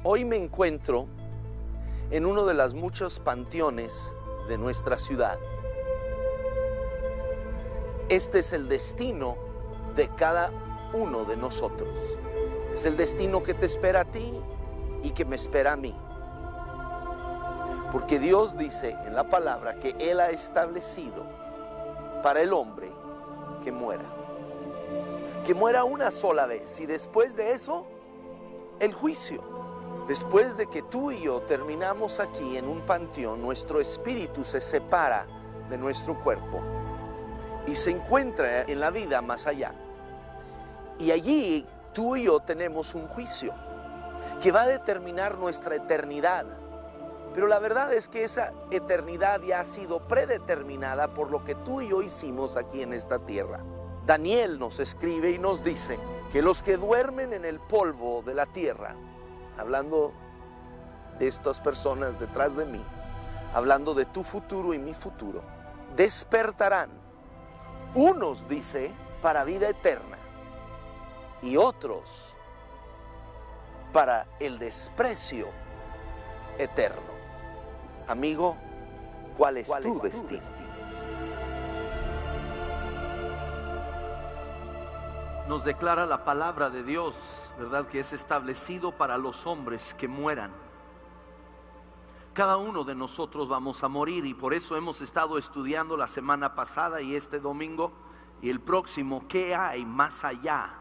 Hoy me encuentro en uno de los muchos panteones de nuestra ciudad. Este es el destino de cada uno de nosotros. Es el destino que te espera a ti y que me espera a mí. Porque Dios dice en la palabra que Él ha establecido para el hombre que muera. Que muera una sola vez y después de eso, el juicio. Después de que tú y yo terminamos aquí en un panteón, nuestro espíritu se separa de nuestro cuerpo y se encuentra en la vida más allá. Y allí tú y yo tenemos un juicio que va a determinar nuestra eternidad. Pero la verdad es que esa eternidad ya ha sido predeterminada por lo que tú y yo hicimos aquí en esta tierra. Daniel nos escribe y nos dice que los que duermen en el polvo de la tierra, hablando de estas personas detrás de mí, hablando de tu futuro y mi futuro, despertarán. Unos, dice, para vida eterna y otros para el desprecio eterno. Amigo, ¿cuál es tu destino? Nos declara la palabra de Dios, ¿verdad? Que es establecido para los hombres que mueran. Cada uno de nosotros vamos a morir y por eso hemos estado estudiando la semana pasada y este domingo y el próximo, ¿qué hay más allá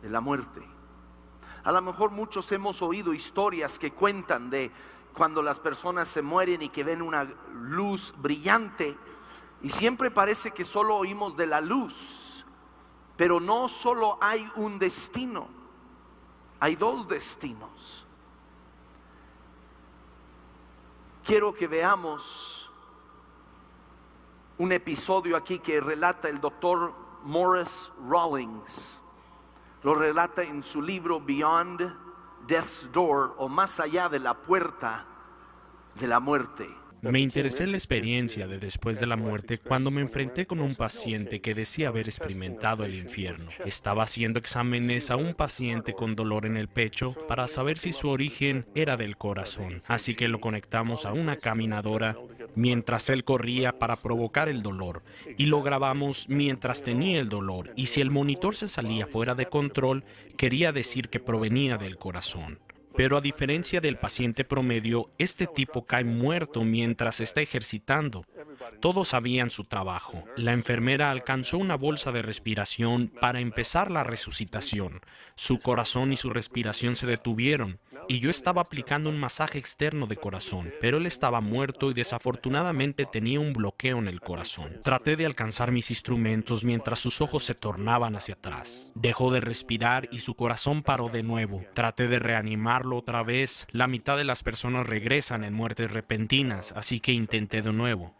de la muerte? A lo mejor muchos hemos oído historias que cuentan de cuando las personas se mueren y que ven una luz brillante y siempre parece que solo oímos de la luz. Pero no solo hay un destino, hay dos destinos. Quiero que veamos un episodio aquí que relata el doctor Morris Rawlings. Lo relata en su libro Beyond Death's Door, o Más allá de la puerta de la muerte. Me interesé en la experiencia de después de la muerte cuando me enfrenté con un paciente que decía haber experimentado el infierno. Estaba haciendo exámenes a un paciente con dolor en el pecho para saber si su origen era del corazón. Así que lo conectamos a una caminadora mientras él corría para provocar el dolor y lo grabamos mientras tenía el dolor. Y si el monitor se salía fuera de control, quería decir que provenía del corazón. Pero a diferencia del paciente promedio, este tipo cae muerto mientras está ejercitando. Todos sabían su trabajo. La enfermera alcanzó una bolsa de respiración para empezar la resucitación. Su corazón y su respiración se detuvieron y yo estaba aplicando un masaje externo de corazón, pero él estaba muerto y desafortunadamente tenía un bloqueo en el corazón. Traté de alcanzar mis instrumentos mientras sus ojos se tornaban hacia atrás. Dejó de respirar y su corazón paró de nuevo. Traté de reanimarlo otra vez. La mitad de las personas regresan en muertes repentinas, así que intenté de nuevo.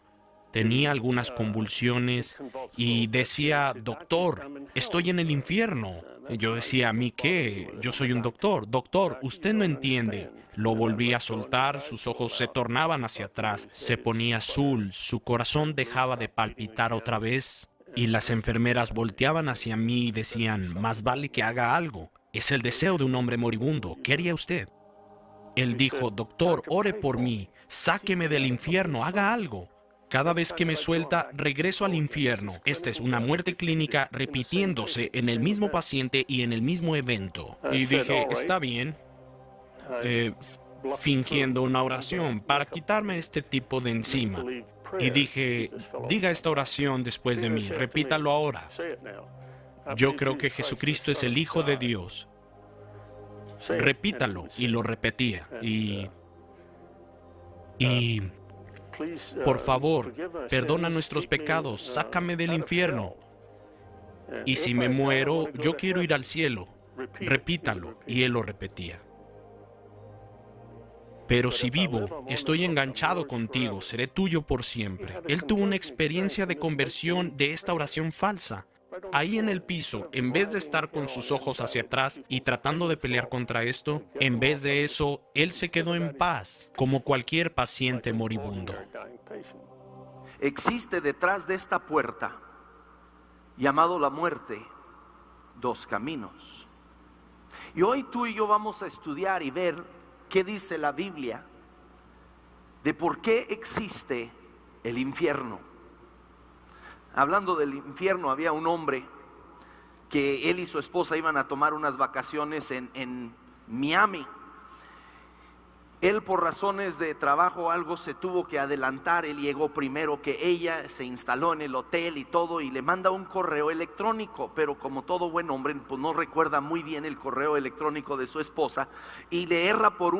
Tenía algunas convulsiones y decía, doctor, estoy en el infierno. Yo decía, ¿a mí qué? Yo soy un doctor. Doctor, usted no entiende. Lo volví a soltar, sus ojos se tornaban hacia atrás, se ponía azul, su corazón dejaba de palpitar otra vez y las enfermeras volteaban hacia mí y decían, más vale que haga algo. Es el deseo de un hombre moribundo. ¿Qué haría usted? Él dijo, doctor, ore por mí, sáqueme del infierno, haga algo. Cada vez que me suelta, regreso al infierno. Esta es una muerte clínica repitiéndose en el mismo paciente y en el mismo evento. Y dije, está bien, fingiendo una oración para quitarme este tipo de encima. Y dije, diga esta oración después de mí, repítalo ahora. Yo creo que Jesucristo es el Hijo de Dios. Repítalo. Y lo repetía. Y por favor, perdona nuestros pecados, sácame del infierno. Y si me muero, yo quiero ir al cielo. Repítalo. Y él lo repetía. Pero si vivo, estoy enganchado contigo, seré tuyo por siempre. Él tuvo una experiencia de conversión de esta oración falsa. Ahí en el piso, en vez de estar con sus ojos hacia atrás y tratando de pelear contra esto, en vez de eso, él se quedó en paz, como cualquier paciente moribundo. Existe detrás de esta puerta, llamado la muerte, dos caminos. Y hoy tú y yo vamos a estudiar y ver qué dice la Biblia de por qué existe el infierno. Hablando del infierno, había un hombre que él y su esposa iban a tomar unas vacaciones en Miami. Él, por razones de trabajo o algo, se tuvo que adelantar. Él llegó primero que ella, se instaló en el hotel y todo, y le manda un correo electrónico, pero como todo buen hombre, pues no recuerda muy bien el correo electrónico de su esposa, y le erra por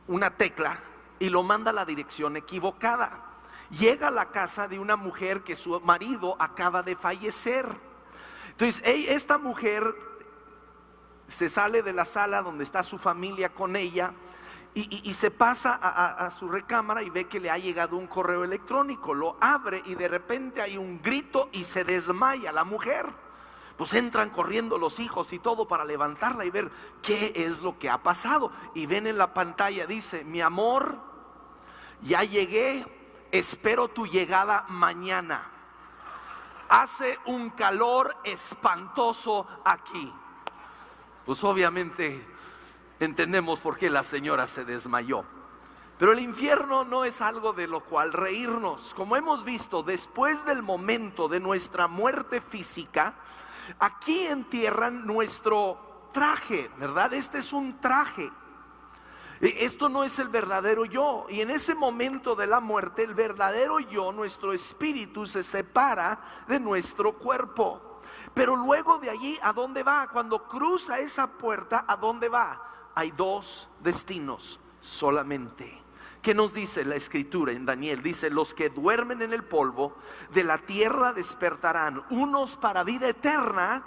una tecla y lo manda a la dirección equivocada. Llega a la casa de una mujer que su marido acaba de fallecer. Entonces esta mujer se sale de la sala donde está su familia con ella y se pasa a su recámara y ve que le ha llegado un correo electrónico. Lo abre y de repente hay un grito y se desmaya la mujer. Pues entran corriendo los hijos y todo para levantarla y ver qué es lo que ha pasado. Y ven en la pantalla, dice: mi amor, ya llegué, espero tu llegada mañana. Hace un calor espantoso aquí. Pues obviamente entendemos por qué la señora se desmayó. Pero el infierno no es algo de lo cual reírnos. Como hemos visto, después del momento de nuestra muerte física, aquí entierran nuestro traje, ¿verdad? Este es un traje. Esto no es el verdadero yo. Y en ese momento de la muerte, el verdadero yo, nuestro espíritu, se separa de nuestro cuerpo. Pero luego de allí, ¿a dónde va? Cuando cruza esa puerta, ¿a dónde va? Hay dos destinos solamente. ¿Qué nos dice la escritura en Daniel? Dice: los que duermen en el polvo de la tierra despertarán, unos para vida eterna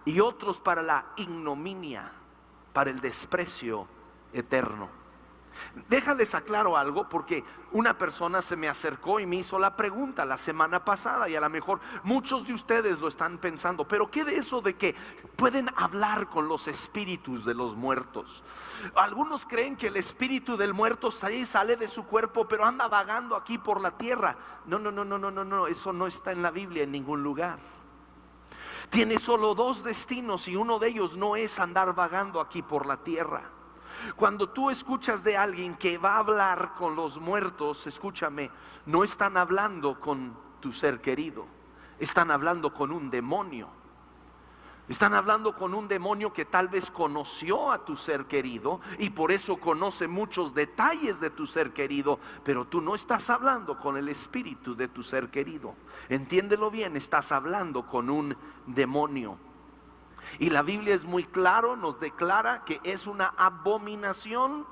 y otros para la ignominia, para el desprecio eterno. Déjales aclaro algo, porque una persona se me acercó y me hizo la pregunta la semana pasada, y a lo mejor muchos de ustedes lo están pensando: pero ¿qué de eso de que pueden hablar con los espíritus de los muertos? Algunos creen que el espíritu del muerto sale de su cuerpo, pero anda vagando aquí por la tierra. No, eso no está en la Biblia en ningún lugar. Tiene solo dos destinos, y uno de ellos no es andar vagando aquí por la tierra. Cuando tú escuchas de alguien que va a hablar con los muertos, escúchame, no están hablando con tu ser querido, están hablando con un demonio. Están hablando con un demonio que tal vez conoció a tu ser querido y por eso conoce muchos detalles de tu ser querido, pero tú no estás hablando con el espíritu de tu ser querido. Entiéndelo bien, estás hablando con un demonio. Y la Biblia es muy claro, nos declara que es una abominación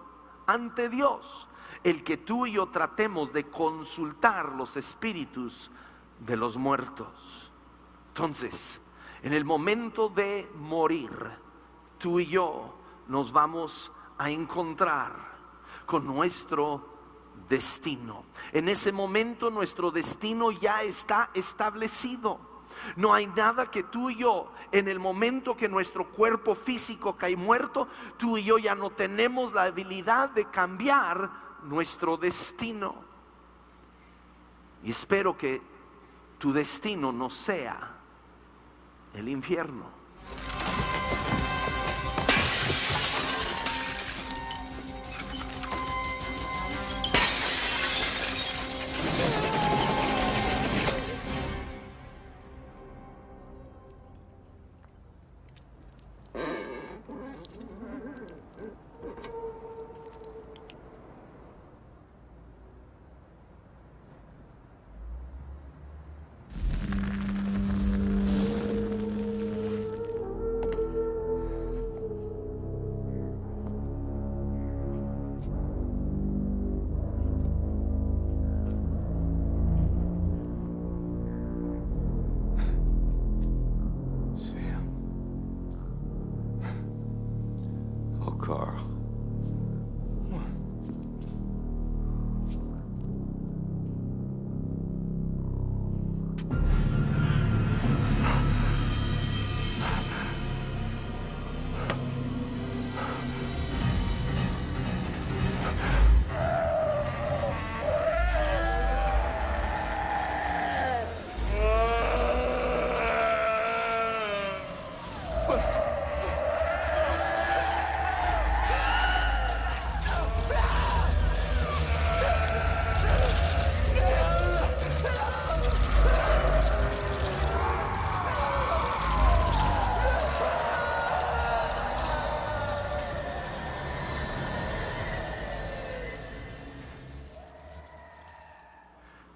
ante Dios el que tú y yo tratemos de consultar los espíritus de los muertos. Entonces, en el momento de morir, tú y yo nos vamos a encontrar con nuestro destino. En ese momento nuestro destino ya está establecido. No hay nada que tú y yo, en el momento que nuestro cuerpo físico cae muerto, tú y yo ya no tenemos la habilidad de cambiar nuestro destino. Y espero que tu destino no sea el infierno. Carl.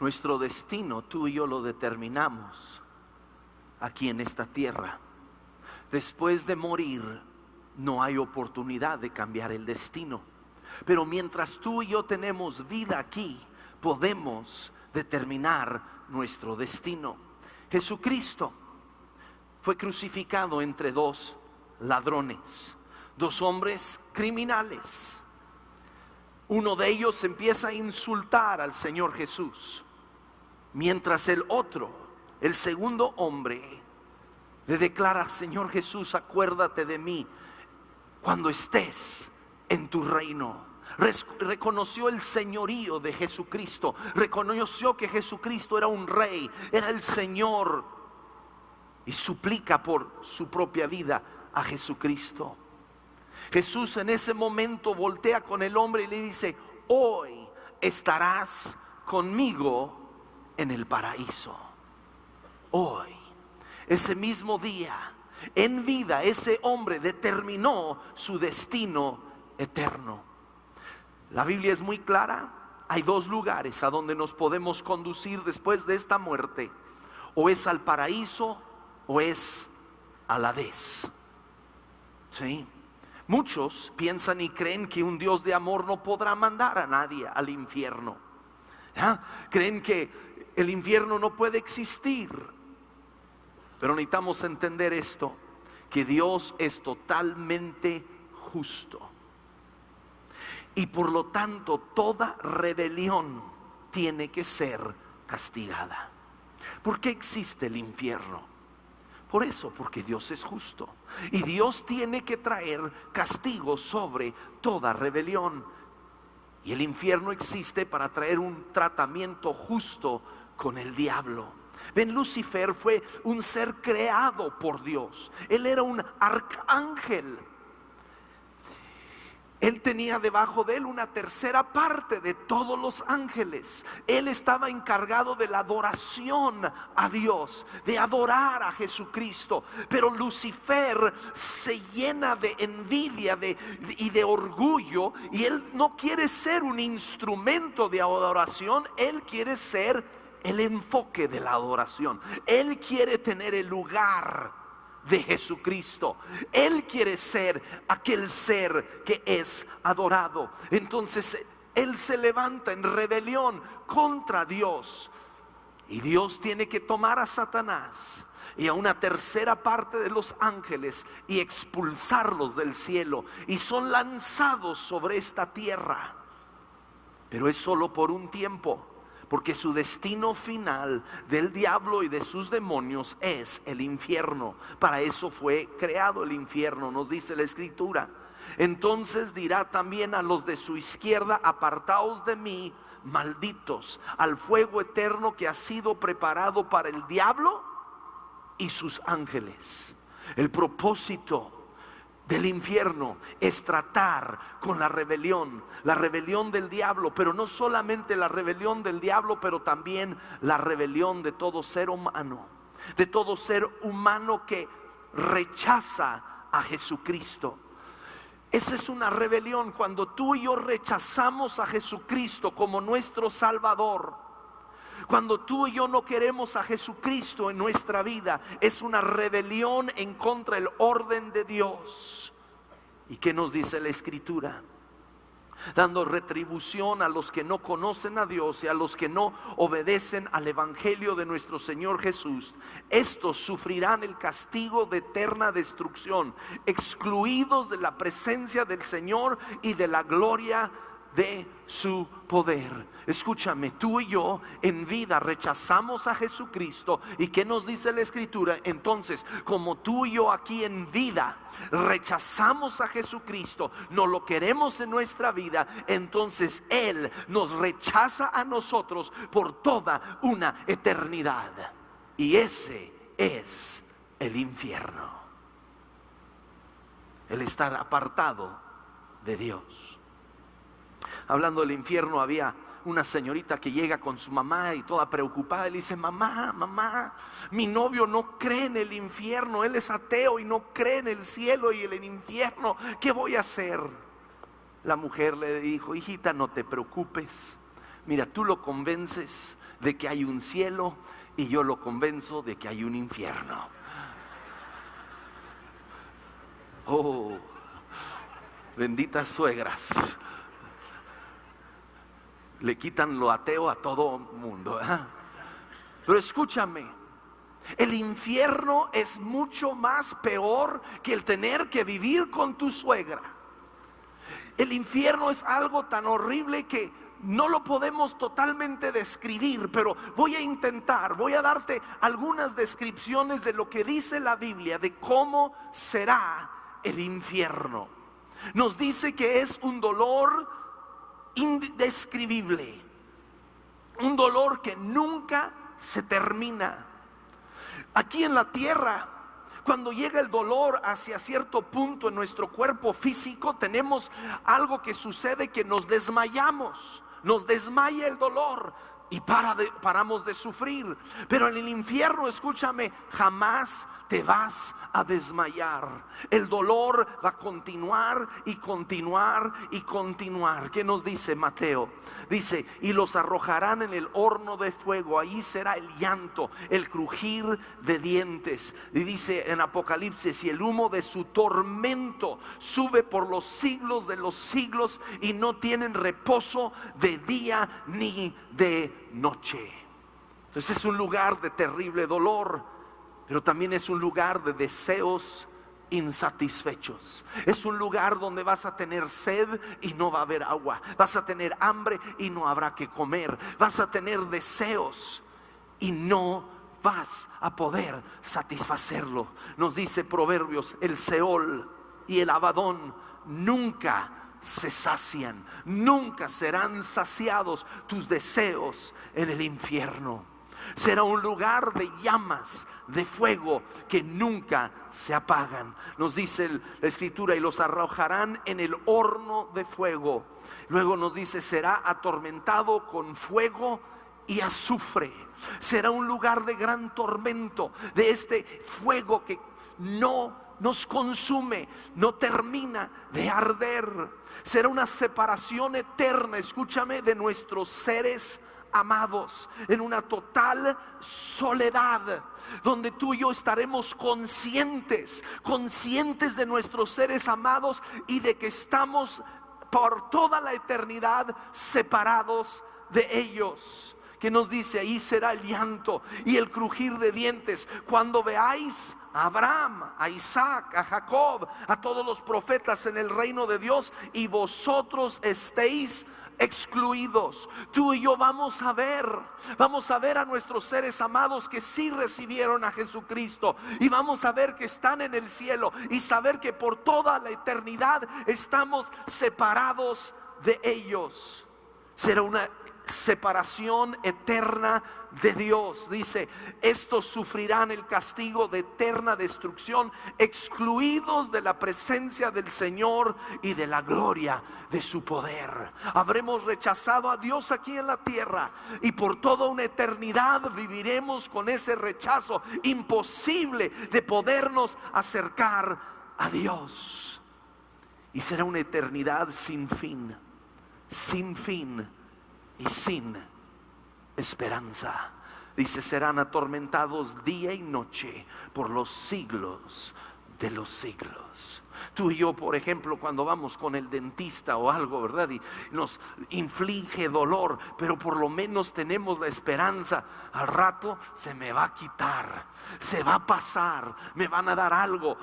Nuestro destino, tú y yo lo determinamos aquí en esta tierra. Después de morir, no hay oportunidad de cambiar el destino. Pero mientras tú y yo tenemos vida aquí, podemos determinar nuestro destino. Jesucristo fue crucificado entre dos ladrones, dos hombres criminales. Uno de ellos empieza a insultar al Señor Jesús, mientras el otro, el segundo hombre, le declara: Señor Jesús, acuérdate de mí cuando estés en tu reino. Reconoció el señorío de Jesucristo, reconoció que Jesucristo era un rey, era el Señor, y suplica por su propia vida a Jesucristo. Jesús en ese momento voltea con el hombre y le dice: hoy estarás conmigo en el paraíso. Hoy, ese mismo día, en vida, ese hombre determinó su destino eterno. La Biblia es muy clara. Hay dos lugares a donde nos podemos conducir después de esta muerte: o es al paraíso o es al Hades. ¿Sí? Muchos piensan y creen que un Dios de amor no podrá mandar a nadie al infierno. Creen que el infierno no puede existir. Pero necesitamos entender esto, que Dios es totalmente justo. Y por lo tanto, toda rebelión tiene que ser castigada. ¿Por qué existe el infierno? Por eso, porque Dios es justo. Y Dios tiene que traer castigo sobre toda rebelión. Y el infierno existe para traer un tratamiento justo con el diablo. Ven, Lucifer fue un ser creado por Dios. Él era un arcángel. Él tenía debajo de él una tercera parte de todos los ángeles. Él estaba encargado de la adoración a Dios, de adorar a Jesucristo. Pero Lucifer se llena de envidia y de orgullo, y él no quiere ser un instrumento de adoración. Él quiere ser el enfoque de la adoración. Él quiere tener el lugar de Jesucristo. Él quiere ser aquel ser que es adorado. Entonces él se levanta en rebelión contra Dios, y Dios tiene que tomar a Satanás y a una tercera parte de los ángeles y expulsarlos del cielo, y son lanzados sobre esta tierra. Pero es solo por un tiempo, porque su destino final del diablo y de sus demonios es el infierno. Para eso fue creado el infierno, nos dice la Escritura. Entonces dirá también a los de su izquierda: apartaos de mí, malditos, al fuego eterno que ha sido preparado para el diablo y sus ángeles. El propósito del infierno es tratar con la rebelión del diablo, pero no solamente la rebelión del diablo, pero también la rebelión de todo ser humano, que rechaza a Jesucristo. Esa es una rebelión cuando tú y yo rechazamos a Jesucristo como nuestro Salvador. Cuando tú y yo no queremos a Jesucristo en nuestra vida, es una rebelión en contra del orden de Dios. ¿Y qué nos dice la Escritura? Dando retribución a los que no conocen a Dios y a los que no obedecen al Evangelio de nuestro Señor Jesús. Estos sufrirán el castigo de eterna destrucción, excluidos de la presencia del Señor y de la gloria de su poder. Escúchame, tú y yo en vida rechazamos a Jesucristo. ¿Y qué nos dice la Escritura? Entonces, como tú y yo aquí en vida rechazamos a Jesucristo, no lo queremos en nuestra vida, entonces Él nos rechaza a nosotros por toda una eternidad. Y ese es el infierno, el estar apartado de Dios. Hablando del infierno, había una señorita que llega con su mamá y toda preocupada, y le dice: mamá, mi novio no cree en el infierno, él es ateo y no cree en el cielo y en el infierno, ¿qué voy a hacer? La mujer le dijo: hijita, no te preocupes, mira, tú lo convences de que hay un cielo y yo lo convenzo de que hay un infierno. Oh, benditas suegras. Le quitan lo ateo a todo mundo, ¿eh? Pero escúchame, el infierno es mucho más peor que el tener que vivir con tu suegra. El infierno es algo tan horrible que no lo podemos totalmente describir, pero voy a darte algunas descripciones de lo que dice la Biblia, de cómo será el infierno. Nos dice que es un dolor indescribible, un dolor que nunca se termina. Aquí en la tierra, cuando llega el dolor hacia cierto punto en nuestro cuerpo físico, tenemos algo que sucede, que nos desmayamos, nos desmaya el dolor y paramos de sufrir. Pero en el infierno, escúchame, jamás te vas a desmayar. El dolor va a continuar y continuar y continuar. ¿Qué nos dice Mateo? Dice: y los arrojarán en el horno de fuego. Ahí será el llanto, el crujir de dientes. Y dice en Apocalipsis: y el humo de su tormento sube por los siglos de los siglos, y no tienen reposo de día ni de noche. Entonces es un lugar de terrible dolor, pero también es un lugar de deseos insatisfechos. Es un lugar donde vas a tener sed y no va a haber agua. Vas a tener hambre y no habrá que comer. Vas a tener deseos y no vas a poder satisfacerlo. Nos dice Proverbios: el Seol y el Abadón nunca se sacian, nunca serán saciados tus deseos en el infierno. Será un lugar de llamas, de fuego que nunca se apagan. Nos dice la Escritura: y los arrojarán en el horno de fuego. Luego nos dice: será atormentado con fuego y azufre. Será un lugar de gran tormento, de este fuego que no nos consume, no termina de arder. Será una separación eterna, escúchame, de nuestros seres amados, en una total soledad, donde tú y yo estaremos conscientes de nuestros seres amados y de que estamos por toda la eternidad separados de ellos. Que nos dice: ahí será el llanto y el crujir de dientes cuando veáis a Abraham, a Isaac, a Jacob, a todos los profetas en el reino de Dios, y vosotros estéis excluidos. Tú y yo vamos a ver a nuestros seres amados que sí recibieron a Jesucristo, y vamos a ver que están en el cielo, y saber que por toda la eternidad estamos separados de ellos. Será una separación eterna de Dios. Dice: estos sufrirán el castigo de eterna destrucción, excluidos de la presencia del Señor y de la gloria de su poder. Habremos rechazado a Dios aquí en la tierra, y por toda una eternidad viviremos con ese rechazo imposible de podernos acercar a Dios. Y será una eternidad sin fin y sin esperanza. Dice: serán atormentados día y noche por los siglos de los siglos. Tú y yo, por ejemplo, cuando vamos con el dentista o algo, ¿verdad?, y nos inflige dolor, pero por lo menos tenemos la esperanza: al rato se me va a quitar, se va a pasar, me van a dar algo,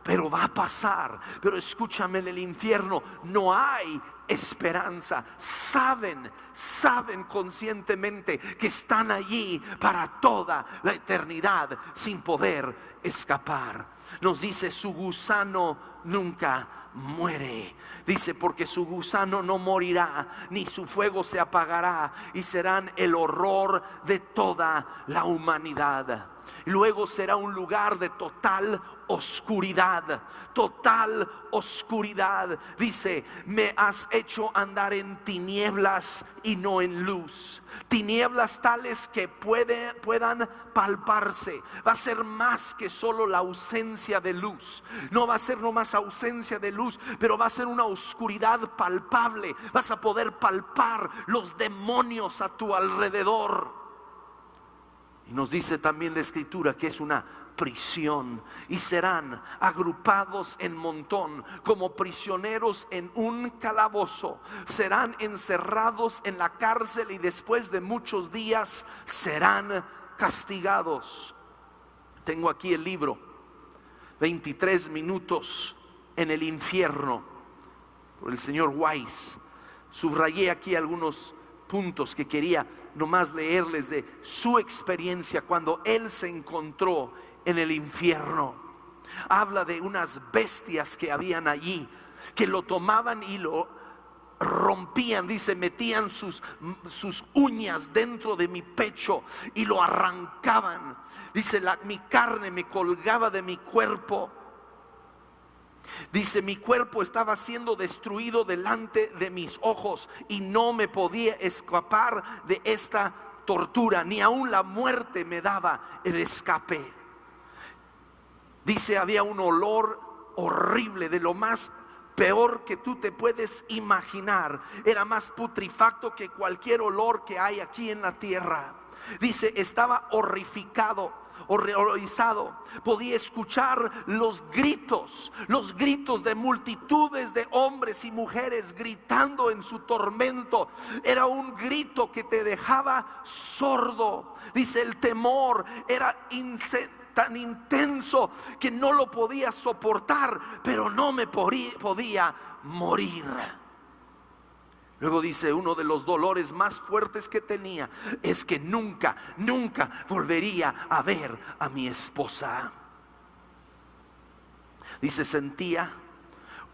pero va a pasar. Pero escúchame, en el infierno no hay esperanza. Saben conscientemente que están allí para toda la eternidad sin poder escapar. Nos dice: su gusano nunca muere. Dice: porque su gusano no morirá, ni su fuego se apagará, y serán el horror de toda la humanidad. Luego será un lugar de total oscuridad, total oscuridad. Dice: me has hecho andar en tinieblas y no en luz. Tinieblas tales que puedan palparse. Va a ser más que solo la ausencia de luz. No va a ser nomás ausencia de luz, pero va a ser una oscuridad palpable. Vas a poder palpar los demonios a tu alrededor. Y nos dice también la Escritura que es una prisión, y serán agrupados en montón como prisioneros en un calabozo, serán encerrados en la cárcel y después de muchos días serán castigados. Tengo aquí el libro 23 minutos en el infierno por el señor Weiss. Subrayé aquí algunos puntos que quería nomás leerles de su experiencia cuando él se encontró en el infierno. Habla de unas bestias que habían allí, que lo tomaban y lo rompían, dice, metían sus uñas dentro de mi pecho y lo arrancaban. Dice, mi carne me colgaba de mi cuerpo. Dice, mi cuerpo estaba siendo destruido delante de mis ojos y no me podía escapar de esta tortura, ni aún la muerte me daba el escape. Dice, había un olor horrible, de lo más peor que tú te puedes imaginar. Era más putrefacto que cualquier olor que hay aquí en la tierra. Dice, estaba horrorizado. Podía escuchar los gritos de multitudes de hombres y mujeres gritando en su tormento. Era un grito que te dejaba sordo. Dice, el temor era tan intenso que no lo podía soportar, pero no me podía morir. Luego dice, uno de los dolores más fuertes que tenía es que nunca volvería a ver a mi esposa. Dice, sentía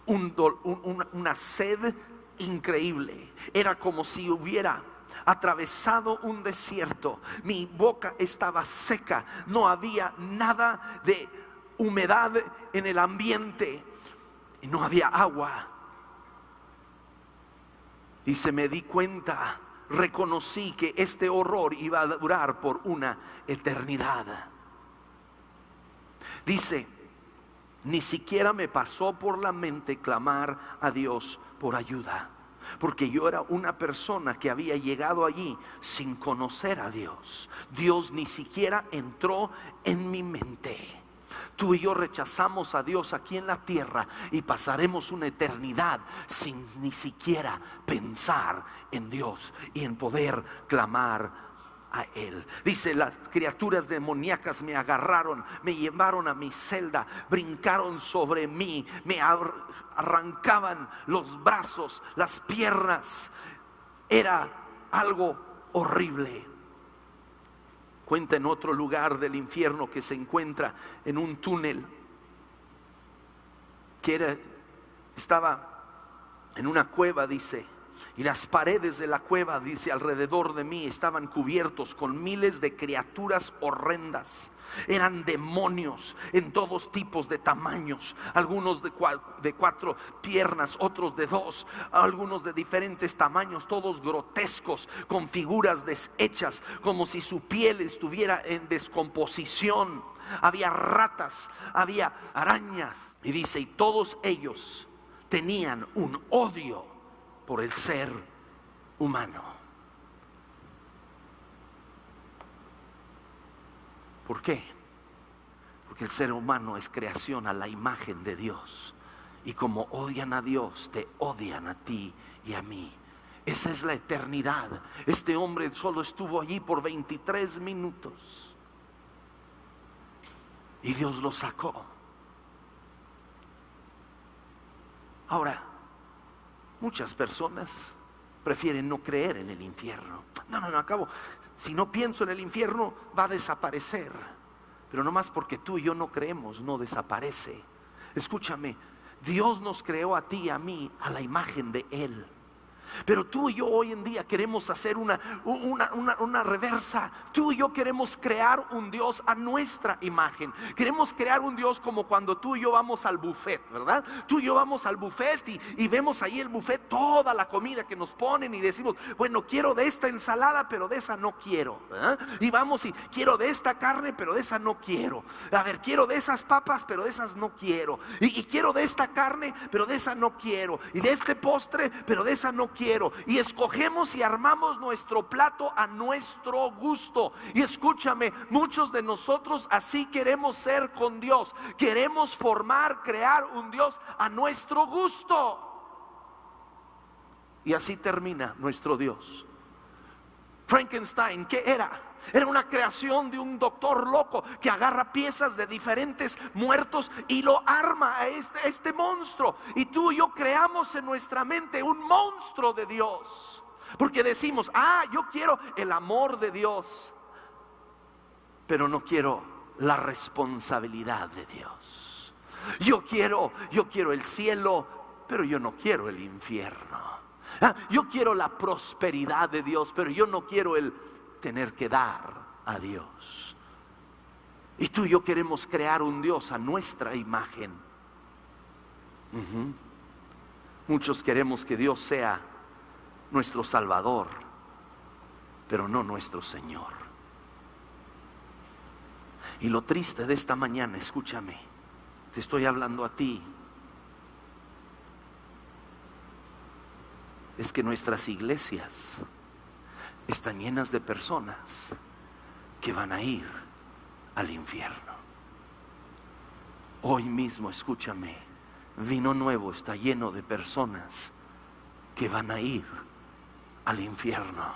una sed increíble. Era como si hubiera atravesado un desierto. Mi boca estaba seca, no había nada de humedad en el ambiente y no había agua. Dice, me di cuenta, reconocí que este horror iba a durar por una eternidad. Dice, ni siquiera me pasó por la mente clamar a Dios por ayuda, porque yo era una persona que había llegado allí sin conocer a Dios. Dios ni siquiera entró en mi mente. Tú y yo rechazamos a Dios aquí en la tierra y pasaremos una eternidad sin ni siquiera pensar en Dios y en poder clamar a Él. Dice, las criaturas demoníacas me agarraron, me llevaron a mi celda, brincaron sobre mí, me arrancaban los brazos, las piernas. Era algo horrible. Cuenta en otro lugar del infierno que se encuentra en un túnel, que estaba en una cueva, dice, y las paredes de la cueva, dice, alrededor de mí estaban cubiertos con miles de criaturas horrendas. Eran demonios en todos tipos de tamaños, algunos de 4 piernas, otros de 2, algunos de diferentes tamaños, todos grotescos, con figuras deshechas, como si su piel estuviera en descomposición. Había ratas, había arañas, y dice, y todos ellos tenían un odio por el ser humano. ¿Por qué? Porque el ser humano es creación a la imagen de Dios, y como odian a Dios, te odian a ti y a mí. Esa es la eternidad. Este hombre solo estuvo allí por 23 minutos y Dios lo sacó. Ahora, muchas personas prefieren no creer en el infierno. No, acabo. Si no pienso en el infierno, va a desaparecer. Pero nomás porque tú y yo no creemos, no desaparece. Escúchame, Dios nos creó a ti y a mí a la imagen de Él. Pero tú y yo hoy en día queremos hacer una reversa. Tú y yo queremos crear un Dios a nuestra imagen. Queremos crear un Dios como cuando tú y yo vamos al buffet, ¿verdad? Tú y yo vamos al buffet y vemos ahí el buffet, toda la comida que nos ponen, y decimos, bueno, quiero de esta ensalada, pero de esa no quiero, ¿verdad? Y vamos y quiero de esta carne, pero de esa no quiero. A ver, quiero de esas papas, pero de esas no quiero. Y quiero de esta carne, pero de esa no quiero. Y de este postre, pero de esa no quiero. quiero. Y escogemos y armamos nuestro plato a nuestro gusto. Y escúchame, muchos de nosotros así queremos ser con Dios. Queremos formar, crear un Dios a nuestro gusto. Y así termina nuestro Dios. Frankenstein, ¿qué era? Era una creación de un doctor loco que agarra piezas de diferentes muertos y lo arma a este monstruo. Y tú y yo creamos en nuestra mente un monstruo de Dios. Porque decimos, yo quiero el amor de Dios, pero no quiero la responsabilidad de Dios. Yo quiero el cielo, pero yo no quiero el infierno. Yo quiero la prosperidad de Dios, pero yo no quiero el tener que dar a Dios. Y tú y yo queremos crear un Dios a nuestra imagen. Muchos queremos que Dios sea nuestro Salvador, pero no nuestro Señor. Y lo triste de esta mañana, escúchame, te estoy hablando a ti, es que nuestras iglesias están llenas de personas que van a ir al infierno. Hoy mismo, escúchame, Vino Nuevo está lleno de personas que van a ir al infierno.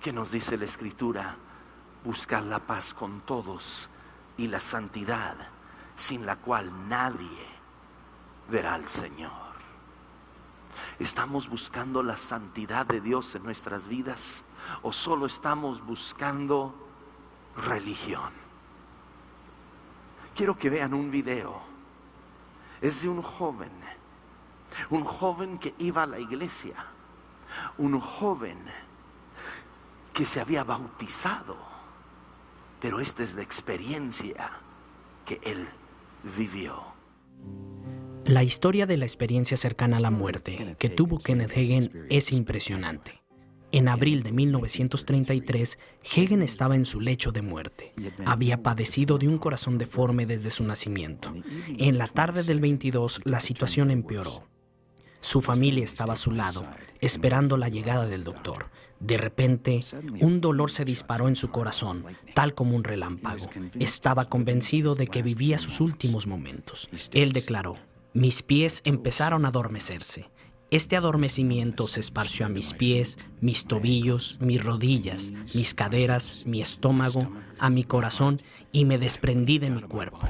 ¿Qué nos dice la Escritura? Buscar la paz con todos y la santidad, sin la cual nadie verá al Señor. ¿Estamos buscando la santidad de Dios en nuestras vidas o solo estamos buscando religión? Quiero que vean un video. Es de un joven que iba a la iglesia, un joven que se había bautizado, pero esta es la experiencia que él vivió. La historia de la experiencia cercana a la muerte que tuvo Kenneth Hagin es impresionante. En abril de 1933, Hagin estaba en su lecho de muerte. Había padecido de un corazón deforme desde su nacimiento. En la tarde del 22, la situación empeoró. Su familia estaba a su lado, esperando la llegada del doctor. De repente, un dolor se disparó en su corazón, tal como un relámpago. Estaba convencido de que vivía sus últimos momentos. Él declaró: mis pies empezaron a adormecerse. Este adormecimiento se esparció a mis pies, mis tobillos, mis rodillas, mis caderas, mi estómago, a mi corazón y me desprendí de mi cuerpo.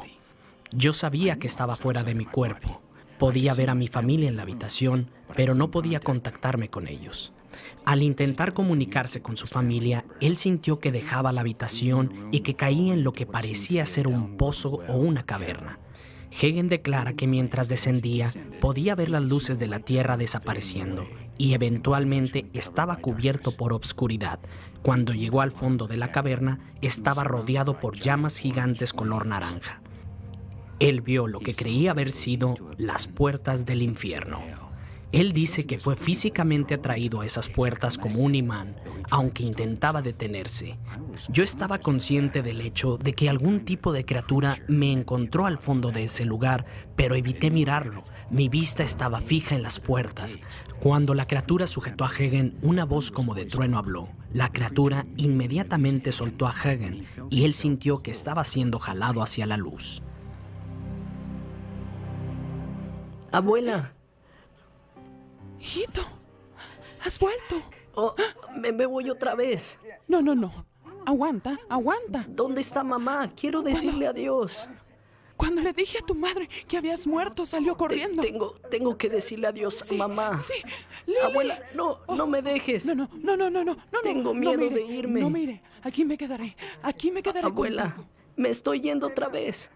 Yo sabía que estaba fuera de mi cuerpo. Podía ver a mi familia en la habitación, pero no podía contactarme con ellos. Al intentar comunicarse con su familia, él sintió que dejaba la habitación y que caía en lo que parecía ser un pozo o una caverna. Hagin declara que mientras descendía, podía ver las luces de la tierra desapareciendo y eventualmente estaba cubierto por obscuridad. Cuando llegó al fondo de la caverna, estaba rodeado por llamas gigantes color naranja. Él vio lo que creía haber sido las puertas del infierno. Él dice que fue físicamente atraído a esas puertas como un imán, aunque intentaba detenerse. Yo estaba consciente del hecho de que algún tipo de criatura me encontró al fondo de ese lugar, pero evité mirarlo. Mi vista estaba fija en las puertas. Cuando la criatura sujetó a Hagin, una voz como de trueno habló. La criatura inmediatamente soltó a Hagin y él sintió que estaba siendo jalado hacia la luz. Abuela. Hijito, has vuelto. Oh, me voy otra vez. No. Aguanta. ¿Dónde está mamá? Quiero decirle adiós. Cuando le dije a tu madre que habías muerto, salió corriendo. Tengo que decirle adiós a mamá. Sí, Lily. Abuela, no me dejes. No. Tengo miedo de irme. No mire, aquí me quedaré. Abuela, contigo. me estoy yendo otra vez.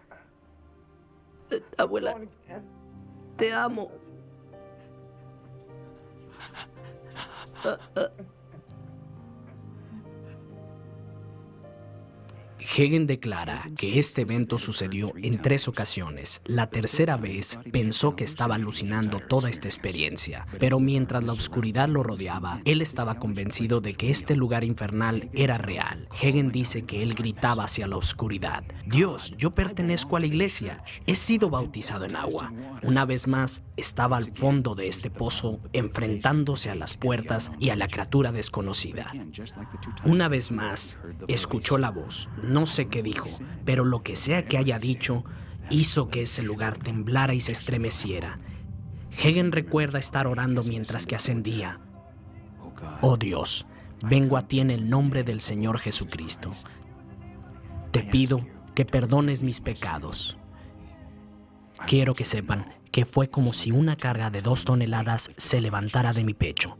Abuela, te amo. Hagen declara que este evento sucedió en 3 ocasiones. La tercera vez pensó que estaba alucinando toda esta experiencia, pero mientras la oscuridad lo rodeaba, él estaba convencido de que este lugar infernal era real. Hagen dice que él gritaba hacia la oscuridad: Dios, yo pertenezco a la iglesia, he sido bautizado en agua. Una vez más, estaba al fondo de este pozo, enfrentándose a las puertas y a la criatura desconocida. Una vez más, escuchó la voz. No sé qué dijo, pero lo que sea que haya dicho, hizo que ese lugar temblara y se estremeciera. Hagen recuerda estar orando mientras que ascendía. Oh Dios, vengo a ti en el nombre del Señor Jesucristo. Te pido que perdones mis pecados. Quiero que sepan que fue como si una carga de 2 toneladas se levantara de mi pecho.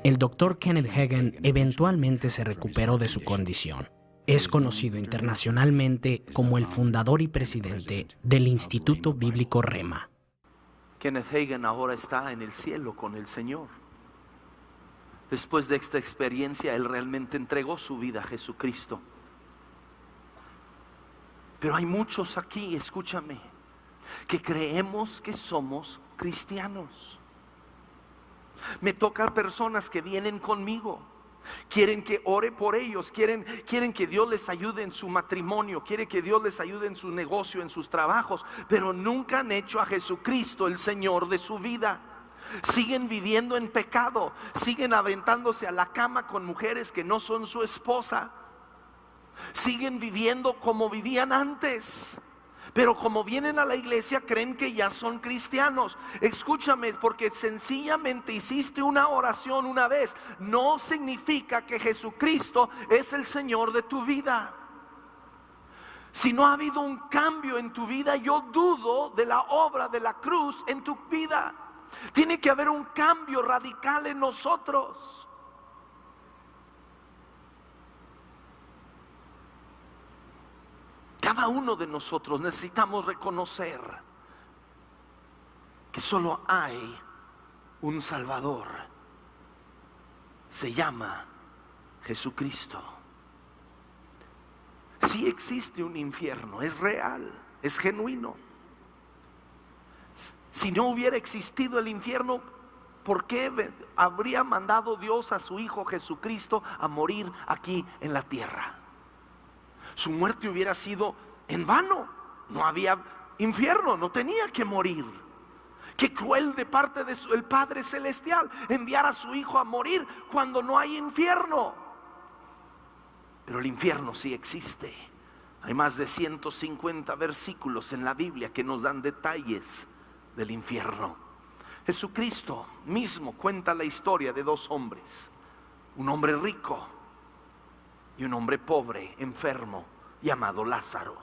El Dr. Kenneth Hagin eventualmente se recuperó de su condición. Es conocido internacionalmente como el fundador y presidente del Instituto Bíblico Rema. Kenneth Hagin ahora está en el cielo con el Señor. Después de esta experiencia, él realmente entregó su vida a Jesucristo. Pero hay muchos aquí, escúchame, que creemos que somos cristianos. Me toca personas que vienen conmigo. Quieren que ore por ellos, quieren que Dios les ayude en su matrimonio, quieren que Dios les ayude en su negocio, en sus trabajos, pero nunca han hecho a Jesucristo el Señor de su vida. Siguen viviendo en pecado, siguen aventándose a la cama con mujeres que no son su esposa, siguen viviendo como vivían antes. Pero como vienen a la iglesia creen que ya son cristianos. Escúchame, porque sencillamente hiciste una oración una vez no significa que Jesucristo es el Señor de tu vida. Si no ha habido un cambio en tu vida, yo dudo de la obra de la cruz en tu vida. Tiene que haber un cambio radical en nosotros. Cada uno de nosotros necesitamos reconocer que solo hay un Salvador. Se llama Jesucristo. Sí existe un infierno, es real, es genuino. Si no hubiera existido el infierno, ¿por qué habría mandado Dios a su Hijo Jesucristo a morir aquí en la tierra? Su muerte hubiera sido en vano. No había infierno, no tenía que morir. Qué cruel de parte del Padre Celestial enviar a su Hijo a morir cuando no hay infierno. Pero el infierno sí existe. Hay más de 150 versículos en la Biblia que nos dan detalles del infierno. Jesucristo mismo cuenta la historia de 2 hombres. Un hombre rico y un hombre pobre, enfermo, llamado Lázaro.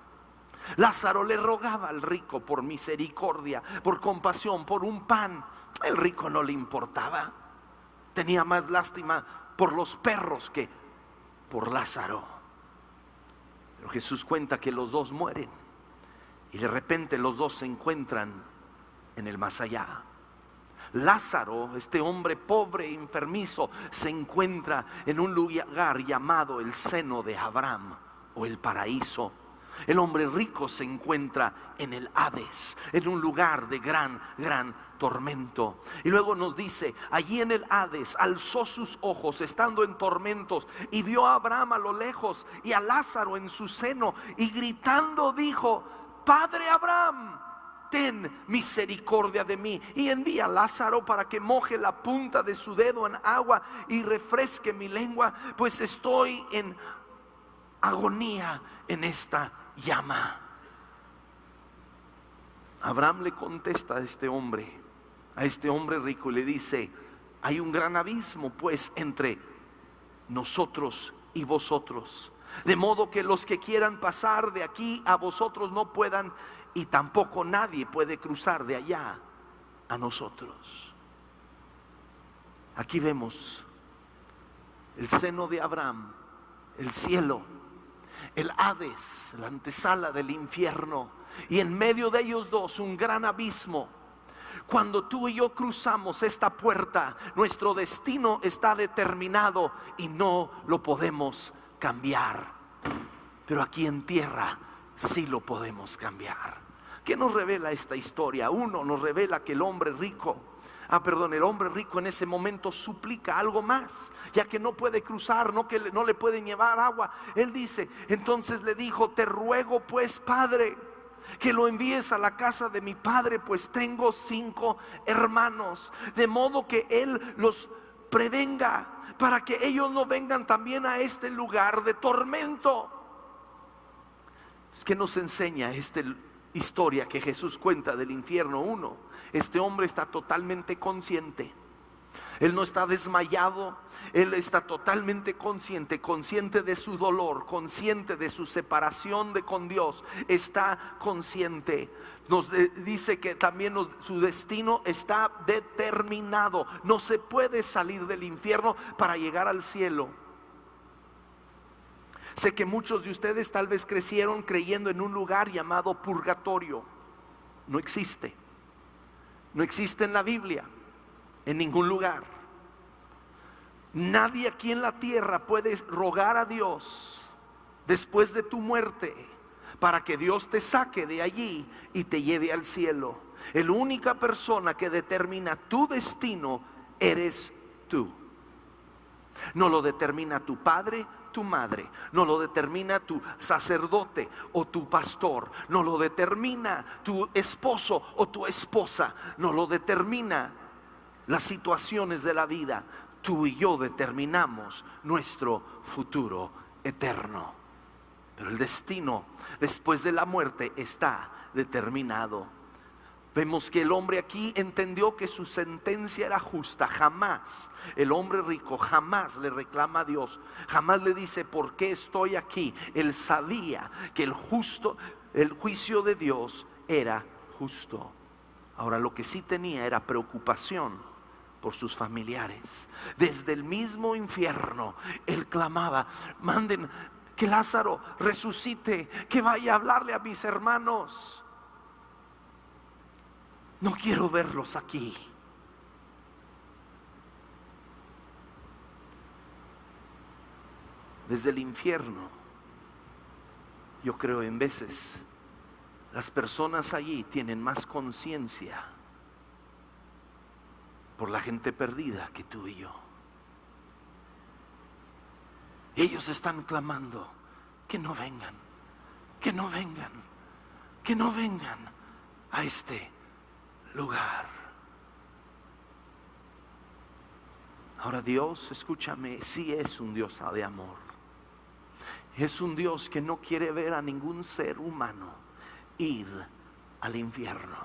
Lázaro le rogaba al rico por misericordia, por compasión, por un pan. El rico no le importaba. Tenía más lástima por los perros que por Lázaro. Pero Jesús cuenta que los 2 mueren y de repente los 2 se encuentran en el más allá. Lázaro, este hombre pobre e enfermizo, se encuentra en un lugar llamado el seno de Abraham o el paraíso. El hombre rico se encuentra en el Hades, en un lugar de gran tormento. Y luego nos dice, allí en el Hades alzó sus ojos estando en tormentos y vio a Abraham a lo lejos y a Lázaro en su seno, y gritando dijo: Padre Abraham, ten misericordia de mí y envía a Lázaro para que moje la punta de su dedo en agua y refresque mi lengua, pues estoy en agonía en esta llama. Abraham le contesta a este hombre rico, y le dice: hay un gran abismo pues entre nosotros y vosotros, de modo que los que quieran pasar de aquí a vosotros no puedan, y tampoco nadie puede cruzar de allá a nosotros. Aquí vemos el seno de Abraham, el cielo, el Hades, la antesala del infierno, y en medio de ellos 2 un gran abismo. Cuando tú y yo cruzamos esta puerta, nuestro destino está determinado y no lo podemos cambiar. pero aquí en tierra sí lo podemos cambiar. ¿Qué nos revela esta historia? Uno, nos revela que el hombre rico en ese momento suplica algo más, ya que no puede cruzar, no le pueden llevar agua. Él dice, entonces le dijo, te ruego pues, Padre, que lo envíes a la casa de mi padre, pues tengo 5 hermanos, de modo que él los prevenga, para que ellos no vengan también a este lugar de tormento. Es que nos enseña esta historia que Jesús cuenta del infierno. Uno, este hombre está totalmente consciente. Él no está desmayado, él está totalmente consciente de su dolor, consciente de su separación con Dios, está consciente. Nos dice que también su destino está determinado. No se puede salir del infierno para llegar al cielo. Sé que muchos de ustedes tal vez crecieron creyendo en un lugar llamado purgatorio. No existe. No existe en la Biblia, en ningún lugar. Nadie aquí en la tierra puede rogar a Dios después de tu muerte para que Dios te saque de allí y te lleve al cielo. La única persona que determina tu destino eres tú. No lo determina tu padre, tu madre, no lo determina tu sacerdote o tu pastor, no lo determina tu esposo o tu esposa, no lo determina las situaciones de la vida. Tú y yo determinamos nuestro futuro eterno, pero el destino después de la muerte está determinado. Vemos que el hombre aquí entendió que su sentencia era justa. Jamás, el hombre rico jamás le reclama a Dios, jamás le dice ¿por qué estoy aquí? Él sabía que el juicio de Dios era justo. Ahora, lo que sí tenía era preocupación por sus familiares. Desde el mismo infierno él clamaba, manden que Lázaro resucite, que vaya a hablarle a mis hermanos. No quiero verlos aquí. Desde el infierno, yo creo en veces las personas allí tienen más conciencia por la gente perdida que tú y yo. Ellos están clamando que no vengan, que no vengan, que no vengan a este lugar. Ahora, Dios, escúchame, sí es un Dios de amor. Es un Dios que no quiere ver a ningún ser humano ir al infierno.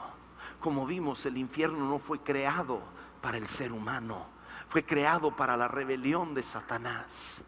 Como vimos, el infierno no fue creado para el ser humano, fue creado para la rebelión de Satanás.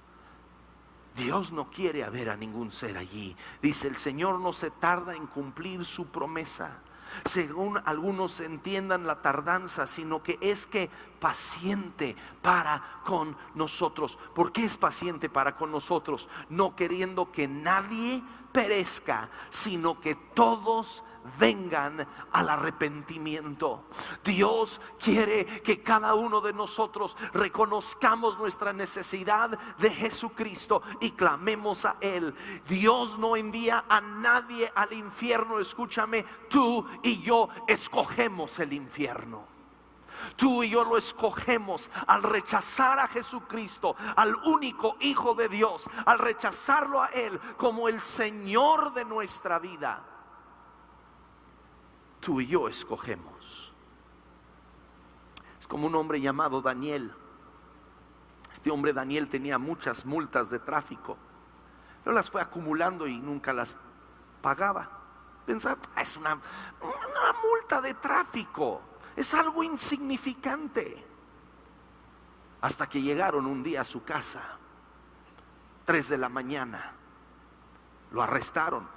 Dios no quiere ver a ningún ser allí. Dice, el Señor no se tarda en cumplir su promesa, según algunos entiendan la tardanza, sino que es que paciente para con nosotros. ¿Por qué es paciente para con nosotros? No queriendo que nadie perezca, sino que todos vengan al arrepentimiento. Dios quiere que cada uno de nosotros reconozcamos nuestra necesidad de Jesucristo y clamemos a Él. Dios no envía a nadie al infierno. Escúchame, tú y yo escogemos el infierno. Tú y yo lo escogemos al rechazar a Jesucristo, al único Hijo de Dios, al rechazarlo a Él como el Señor de nuestra vida. Tú y yo escogemos. Es como un hombre llamado Daniel. Este hombre Daniel tenía muchas multas de tráfico, pero las fue acumulando y nunca las pagaba. Pensaba, es una multa de tráfico, es algo insignificante. Hasta que llegaron un día a su casa, 3 de la mañana, lo arrestaron,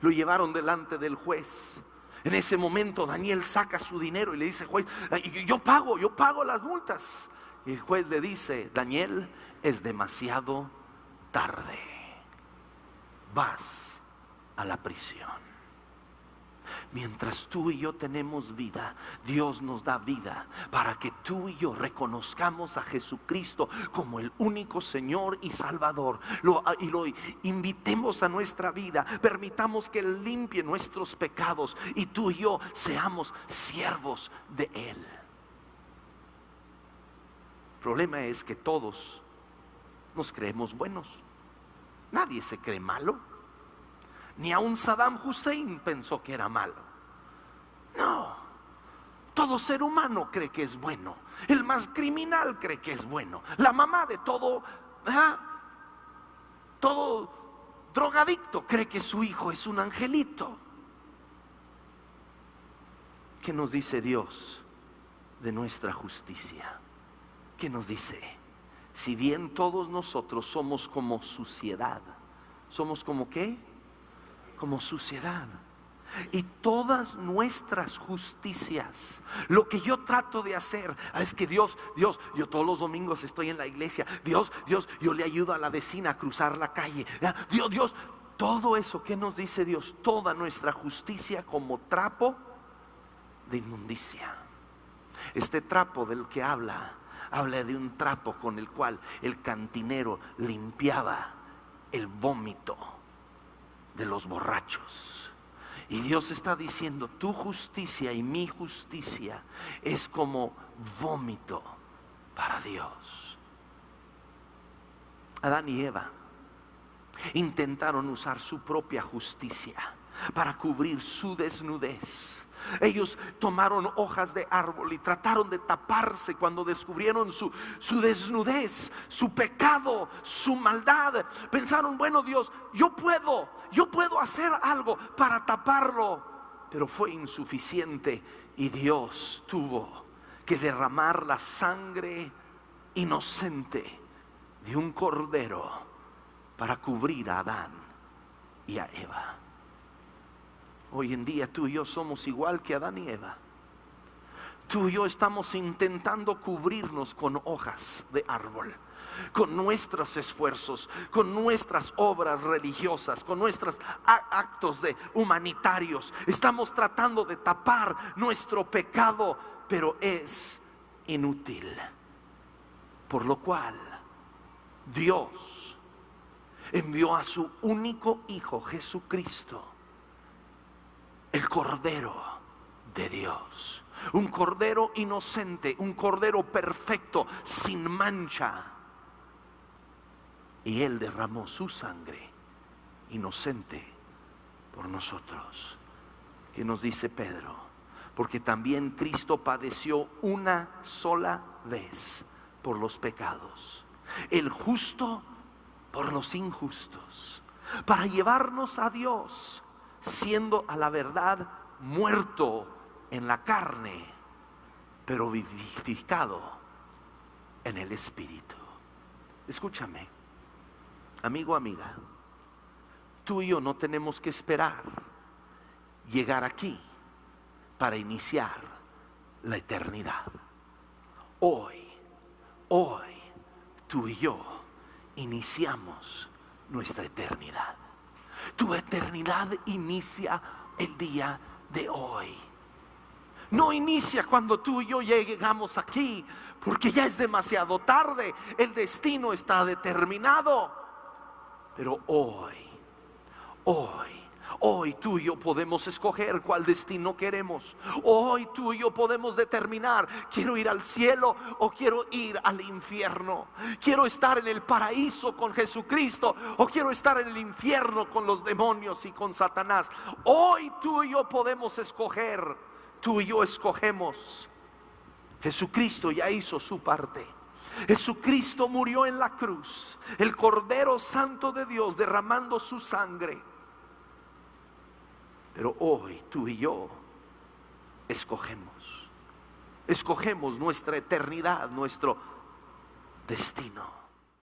lo llevaron delante del juez. En ese momento Daniel saca su dinero y le dice, juez, yo pago las multas. Y el juez le dice, Daniel, es demasiado tarde, vas a la prisión. Mientras tú y yo tenemos vida, Dios nos da vida para que tú y yo reconozcamos a Jesucristo como el único Señor y Salvador. Y lo invitemos a nuestra vida, permitamos que Él limpie nuestros pecados y tú y yo seamos siervos de Él. El problema es que todos nos creemos buenos. Nadie se cree malo. Ni aun Saddam Hussein pensó que era malo. No, todo ser humano cree que es bueno. El más criminal cree que es bueno. La mamá de todo drogadicto cree que su hijo es un angelito. ¿Qué nos dice Dios de nuestra justicia? ¿Qué nos dice? Si bien todos nosotros somos como suciedad, ¿somos como qué? Como suciedad. Y todas nuestras justicias, lo que yo trato de hacer es que Dios, yo todos los domingos estoy en la iglesia, Dios, yo le ayudo a la vecina a cruzar la calle, Dios, todo eso, ¿qué nos dice Dios? Toda nuestra justicia como trapo de inmundicia. Este trapo del que habla de un trapo con el cual el cantinero limpiaba el vómito de los borrachos. Y Dios está diciendo, tu justicia y mi justicia es como vómito para Dios. Adán y Eva intentaron usar su propia justicia para cubrir su desnudez. Ellos tomaron hojas de árbol y trataron de taparse cuando descubrieron su desnudez, su pecado, su maldad. Pensaron, bueno, Dios, yo puedo hacer algo para taparlo, pero fue insuficiente y Dios tuvo que derramar la sangre inocente de un cordero para cubrir a Adán y a Eva. Hoy en día tú y yo somos igual que Adán y Eva. Tú y yo estamos intentando cubrirnos con hojas de árbol, con nuestros esfuerzos, con nuestras obras religiosas, con nuestros actos humanitarios. Estamos tratando de tapar nuestro pecado, pero es inútil. Por lo cual Dios envió a su único Hijo, Jesucristo, el Cordero de Dios, un Cordero inocente, un Cordero perfecto, sin mancha. Y Él derramó su sangre inocente por nosotros. ¿Qué nos dice Pedro? Porque también Cristo padeció una sola vez por los pecados, el justo por los injustos, para llevarnos a Dios, siendo a la verdad muerto en la carne, pero vivificado en el Espíritu. Escúchame, amigo, amiga, tú y yo no tenemos que esperar llegar aquí para iniciar la eternidad. Hoy, tú y yo iniciamos nuestra eternidad. Tu eternidad inicia el día de hoy. No inicia cuando tú y yo llegamos aquí, porque ya es demasiado tarde. El destino está determinado. Pero hoy tú y yo podemos escoger cuál destino queremos. Hoy tú y yo podemos determinar, quiero ir al cielo o quiero ir al infierno. Quiero estar en el paraíso con Jesucristo o quiero estar en el infierno con los demonios y con Satanás. Hoy tú y yo podemos escoger. Tú y yo escogemos. Jesucristo ya hizo su parte. Jesucristo murió en la cruz, el Cordero Santo de Dios derramando su sangre. Pero hoy tú y yo escogemos nuestra eternidad, nuestro destino.